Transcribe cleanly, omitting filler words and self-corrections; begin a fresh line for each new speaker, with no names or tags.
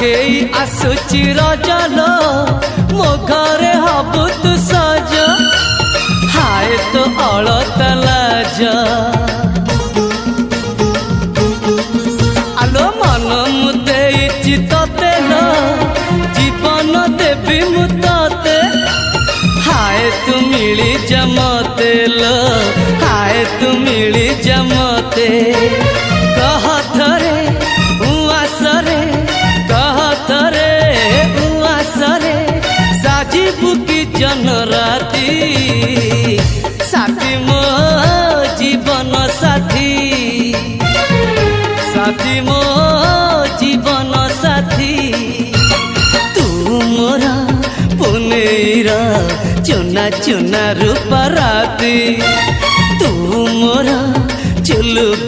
पाखेई आसुची रजलो मो घरे हबु तु सज हाय तो अलत लाज आलो मन मुते चितते न जीवन देवी मुते हाय तू मिली जमते लो हाय तू मिली जमते कह थरे उआसरे कह थरे उआसरे साजिबु की जन राती साथी मो जीवन साथी साथी मो जीवन साथी तू मोरा पुनेरा चुना चुना रूप राती तू मोरा चुलु